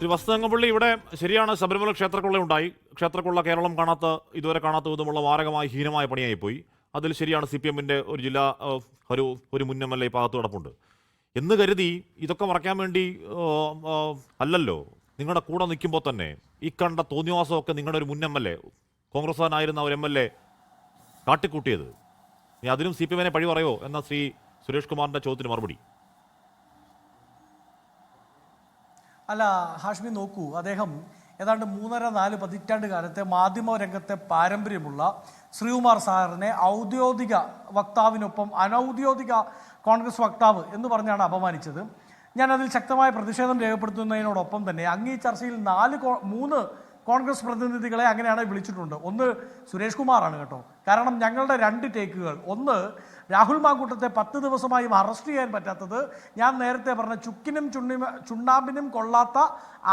ശ്രീ വസന്തങ്കപ്പള്ളി, ഇവിടെ ശരിയാണ്, ശബരിമല ക്ഷേത്രക്കൊള്ള ഉണ്ടായി. ക്ഷേത്രക്കൊള്ള കേരളം ഇതുവരെ കാണാത്ത വിധമുള്ള മാരകമായ ഹീനമായ പണിയായിപ്പോയി. അതിൽ ശരിയാണ്, CPM-ന്റെ ഒരു ജില്ലാ ഒരു മുൻ MLA ഭാഗത്ത് കിടപ്പുണ്ട് എന്ന് കരുതി ഇതൊക്കെ മറയ്ക്കാൻ വേണ്ടി അല്ലല്ലോ നിങ്ങളുടെ കൂടെ നിൽക്കുമ്പോൾ തന്നെ ഈ കണ്ട തോന്നിവാസമൊക്കെ നിങ്ങളുടെ ഒരു മുൻ MLA, കോൺഗ്രസ്സുകാരനായിരുന്ന ഒരു MLA കാട്ടിക്കൂട്ടിയത്. നീ അതിനും CPM-നെ പഴി പറയോ എന്ന ശ്രീ സുരേഷ് കുമാറിന്റെ ചോദ്യത്തിന് മറുപടി. അല്ല ഹാഷ്മി, നോക്കൂ, അദ്ദേഹം ഏതാണ്ട് 3.5-4 പതിറ്റാണ്ട് കാലത്തെ മാധ്യമ രംഗത്തെ പാരമ്പര്യമുള്ള ശ്രീകുമാർ സാറിനെ ഔദ്യോഗിക വക്താവിനൊപ്പം അനൗദ്യോഗിക കോൺഗ്രസ് വക്താവ് എന്ന് പറഞ്ഞാണ് അപമാനിച്ചത്. ഞാനതിൽ ശക്തമായ പ്രതിഷേധം രേഖപ്പെടുത്തുന്നതിനോടൊപ്പം തന്നെ അങ്ങ് ഈ ചർച്ചയിൽ 3 കോൺഗ്രസ് പ്രതിനിധികളെ അങ്ങനെയാണ് വിളിച്ചിട്ടുണ്ട്. ഒന്ന് സുരേഷ് കുമാറാണ് കേട്ടോ. കാരണം ഞങ്ങളുടെ 2 ടേക്കുകൾ, ഒന്ന് രാഹുൽ മാങ്കൂട്ടത്തെ 10 ദിവസമായും അറസ്റ്റ് ചെയ്യാൻ പറ്റാത്തത് ഞാൻ നേരത്തെ പറഞ്ഞ ചുക്കിനും ചുണ്ണാമ്പിനും കൊള്ളാത്ത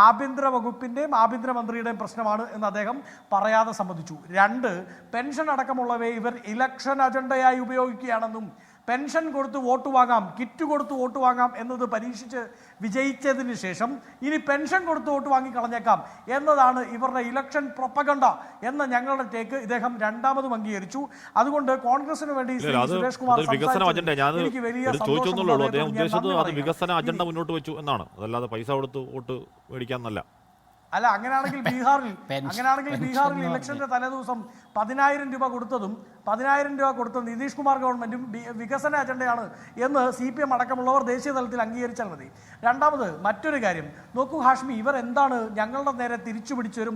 ആഭ്യന്തര വകുപ്പിൻ്റെയും ആഭ്യന്തരമന്ത്രിയുടെയും പ്രശ്നമാണ് എന്ന് അദ്ദേഹം പറയാതെ സമ്മതിച്ചു. 2, പെൻഷൻ അടക്കമുള്ളവയെ ഇവർ ഇലക്ഷൻ അജണ്ടയായി ഉപയോഗിക്കുകയാണെന്നും പെൻഷൻ കൊടുത്ത് വോട്ട് വാങ്ങാം, കിറ്റ് കൊടുത്ത് വോട്ട് വാങ്ങാം എന്നത് പരീക്ഷിച്ച് വിജയിച്ചതിന് ശേഷം ഇനി പെൻഷൻ കൊടുത്ത് വോട്ട് വാങ്ങിക്കളഞ്ഞേക്കാം എന്നതാണ് ഇവരുടെ ഇലക്ഷൻ പ്രൊപ്പഗണ്ട എന്ന ഞങ്ങളുടെ ടേക്ക് ഇദ്ദേഹം രണ്ടാമതും അംഗീകരിച്ചു. അതുകൊണ്ട് കോൺഗ്രസിന് വേണ്ടി സുരേഷ് കുമാർ എനിക്ക് വലിയ വികസന അജണ്ട മുന്നോട്ട് വെച്ചു എന്നാണ്, അതല്ലാതെ പൈസ കൊടുത്ത് വോട്ട് മേടിക്കാന്നല്ല. അല്ല, അങ്ങനെയാണെങ്കിൽ ബീഹാറിൽ ഇലക്ഷന്റെ തലേദിവസം 10,000 രൂപ കൊടുത്തതും 10,000 രൂപ കൊടുത്ത നിതീഷ് കുമാർ ഗവൺമെന്റും വികസന അജണ്ടയാണ് എന്ന് CPM അടക്കമുള്ളവർ ദേശീയ തലത്തിൽ അംഗീകരിച്ചാൽ മതി. രണ്ടാമത് മറ്റൊരു കാര്യം നോക്കൂ ഹാഷ്മി, ഇവർ എന്താണ് ഞങ്ങളുടെ നേരെ തിരിച്ചു പിടിച്ച് ഒരു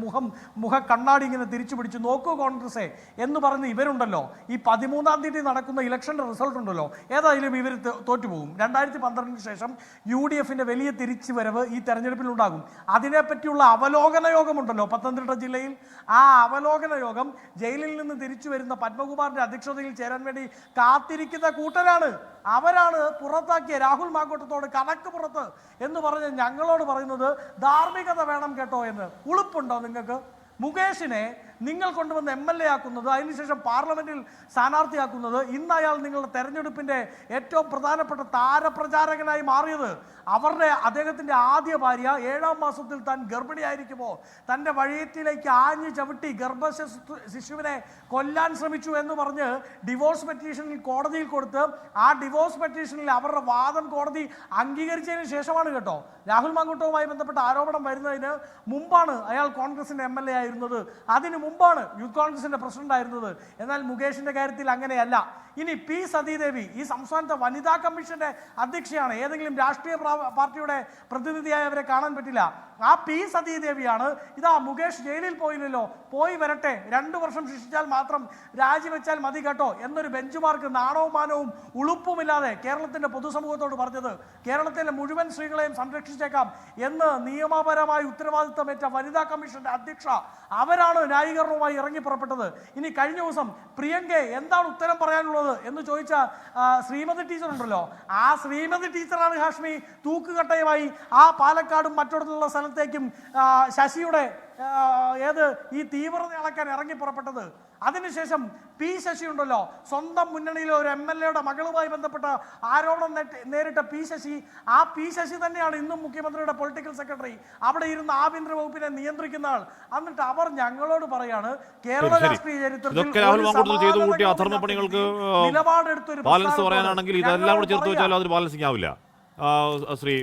മുഖ കണ്ണാടി ഇങ്ങനെ തിരിച്ചു പിടിച്ചു നോക്കൂ കോൺഗ്രസെ എന്ന് പറഞ്ഞ് ഇവരുണ്ടല്ലോ. ഈ 13-ാം തീയതി നടക്കുന്ന ഇലക്ഷന്റെ റിസൾട്ട് ഉണ്ടല്ലോ, ഏതായാലും ഇവർ തോറ്റുപോകും. 2012 ശേഷം UDF-ന്റെ വലിയ തിരിച്ചുവരവ് ഈ തെരഞ്ഞെടുപ്പിൽ ഉണ്ടാകും. അതിനെപ്പറ്റിയുള്ള അവലോകന യോഗമുണ്ടല്ലോ പത്തനംതിട്ട ജില്ലയിൽ. ആ അവലോകന യോഗം ജയിലിൽ നിന്ന് തിരിച്ചു വരുന്ന പത്മകുമാറിന്റെ അധ്യക്ഷതയിൽ ചേരാൻ വേണ്ടി കാത്തിരിക്കുന്ന കൂട്ടരാണ്. അവരാണ് പുറത്താക്കിയ രാഹുൽ മാങ്കൂട്ടത്തോട് കണക്ക് പുറത്ത് എന്ന് പറഞ്ഞ് ഞങ്ങളോട് പറയുന്നത് ധാർമ്മികത വേണം കേട്ടോ എന്ന്. ഉളുപ്പുണ്ടോ നിങ്ങൾക്ക്? മുകേഷിനെ നിങ്ങൾ കൊണ്ടുവന്ന് MLA ആക്കുന്നത്, അതിനുശേഷം പാർലമെന്റിൽ സ്ഥാനാർത്ഥിയാക്കുന്നത്, ഇന്ന് അയാൾ നിങ്ങളുടെ തെരഞ്ഞെടുപ്പിന്റെ ഏറ്റവും പ്രധാനപ്പെട്ട താരപ്രചാരകനായി മാറിയത്, അദ്ദേഹത്തിന്റെ ആദ്യ ഭാര്യ 7-ാം മാസത്തിൽ താൻ ഗർഭിണിയായിരിക്കുമ്പോൾ തൻ്റെ വഴിയത്തിലേക്ക് ആഞ്ഞു ചവിട്ടി ശിശുവിനെ കൊല്ലാൻ ശ്രമിച്ചു എന്ന് പറഞ്ഞ് ഡിവോഴ്സ് പെറ്റീഷനിൽ കോടതിയിൽ കൊടുത്ത് ആ ഡിവോഴ്സ് പെറ്റീഷനിൽ അവരുടെ വാദം കോടതി അംഗീകരിച്ചതിന് ശേഷമാണ് കേട്ടോ രാഹുൽ മാങ്കൂട്ടവുമായി ബന്ധപ്പെട്ട ആരോപണം വരുന്നതിന് മുമ്പാണ് അയാൾ കോൺഗ്രസിന്റെ MLA ആയിരുന്നത്. അതിന് മുമ്പാണ് യൂത്ത് കോൺഗ്രസിന്റെ പ്രസിഡന്റ് ആയിരുന്നത്. എന്നാൽ മുകേഷിന്റെ കാര്യത്തിൽ അങ്ങനെയല്ല. ഇനി P. സതീദേവി ഈ സംസ്ഥാനത്തെ വനിതാ കമ്മീഷന്റെ അധ്യക്ഷയാണ്. ഏതെങ്കിലും രാഷ്ട്രീയ പാർട്ടിയുടെ പ്രതിനിധിയായി അവരെ കാണാൻ പറ്റില്ല. ആ P. സതീദേവിയാണ് ഇതാ മുകേഷ് ജയിലിൽ പോയില്ലല്ലോ, പോയി വരട്ടെ, 2 വർഷം ശിക്ഷിച്ചാൽ മാത്രം രാജിവെച്ചാൽ മതി കേട്ടോ എന്നൊരു ബെഞ്ച് മാർക്ക് നാണവും മാനവും ഉളുപ്പുമില്ലാതെ കേരളത്തിന്റെ പൊതുസമൂഹത്തോട് പറഞ്ഞത്. കേരളത്തിലെ മുഴുവൻ സ്ത്രീകളെയും സംരക്ഷിച്ചേക്കാം എന്ന് നിയമപരമായി ഉത്തരവാദിത്തമേറ്റ വനിതാ കമ്മീഷന്റെ അധ്യക്ഷ അവരാണ് ന്യായീകരണവുമായി ഇറങ്ങി പുറപ്പെട്ടത്. ഇനി കഴിഞ്ഞ ദിവസം പ്രിയങ്കയെ എന്താണ് ഉത്തരം പറയാനുള്ളത് എന്ന് ചോദിച്ച ശ്രീമതി ടീച്ചർ ഉണ്ടല്ലോ, ആ ശ്രീമതി ടീച്ചറാണ് ഹാഷ്മി തൂക്കുകട്ടയുമായി ആ പാലക്കാടും മറ്റിടത്തുള്ള സ്ഥലത്തേക്കും ശശിയുടെ ഈ തീവ്രത അളക്കാൻ ഇറങ്ങി പുറപ്പെട്ടത്. അതിനുശേഷം P. ശശി ഉണ്ടല്ലോ, സ്വന്തം മുന്നണിയിലെ ഒരു MLA-യുടെ മകളുമായി ബന്ധപ്പെട്ട ആരോപണം നേരിട്ട P. ശശി, ആ P. ശശി തന്നെയാണ് ഇന്നും മുഖ്യമന്ത്രിയുടെ പൊളിറ്റിക്കൽ സെക്രട്ടറി, അവിടെ ഇരുന്ന് ആഭ്യന്തര വകുപ്പിനെ നിയന്ത്രിക്കുന്ന ആൾ. എന്നിട്ട് അവർ ഞങ്ങളോട് പറയാണ് കേരള രാഷ്ട്രീയ ചരിത്രത്തിൽ നിലപാടെടുത്തൊരു പറയാനാണെങ്കിൽ ഇതെല്ലാം കൂടെ ചേർത്ത് വെച്ചാലും അതൊരു ബാലൻസിംഗ് ആവില്ല. ശ്രീ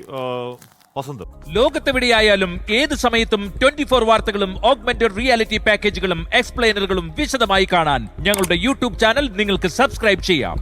വസന്ത്, ലോകത്തെവിടെയായാലും ഏത് സമയത്തും 24 വാർത്തകളും ഓഗ്മെന്റഡ് റിയാലിറ്റി പാക്കേജുകളും എക്സ്പ്ലെയിനറുകളും വിശദമായി കാണാൻ ഞങ്ങളുടെ YouTube ചാനൽ നിങ്ങൾക്ക് സബ്സ്ക്രൈബ് ചെയ്യാം.